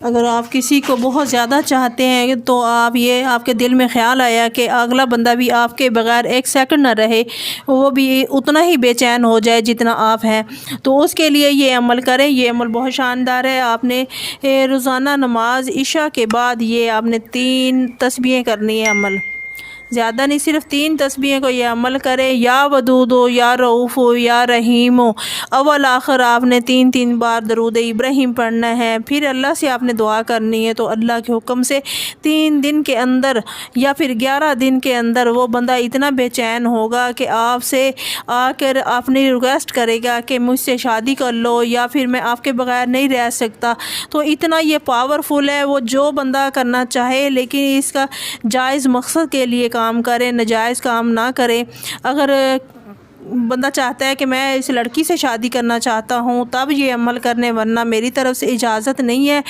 اگر آپ کسی کو بہت زیادہ چاہتے ہیں تو آپ کے دل میں خیال آیا کہ اگلا بندہ بھی آپ کے بغیر ایک سیکنڈ نہ رہے، وہ بھی اتنا ہی بے چین ہو جائے جتنا آپ ہیں، تو اس کے لیے یہ عمل کریں۔ یہ عمل بہت شاندار ہے۔ آپ نے روزانہ نماز عشاء کے بعد یہ آپ نے 3 تسبیحیں کرنی ہے عمل، زیادہ نہیں، صرف 3 تسبیحیں کو یہ عمل کرے، یا ودود ہو، یا رؤوف ہو، یا رحیم ہو، اول آخر آپ نے 3 بار درود ابراہیم پڑھنا ہے۔ پھر اللہ سے آپ نے دعا کرنی ہے، تو اللہ کے حکم سے 3 دن کے اندر یا پھر 11 دن کے اندر وہ بندہ اتنا بے چین ہوگا کہ آپ سے آ کر اپنی ریکویسٹ کرے گا کہ مجھ سے شادی کر لو، یا پھر میں آپ کے بغیر نہیں رہ سکتا۔ تو اتنا یہ پاورفل ہے، وہ جو بندہ کرنا چاہے، لیکن اس کا جائز مقصد کے لیے کام کرے، ناجائز کام نہ کرے۔ اگر بندہ چاہتا ہے کہ میں اس لڑکی سے شادی کرنا چاہتا ہوں تب یہ عمل کرنے، ورنہ میری طرف سے اجازت نہیں ہے۔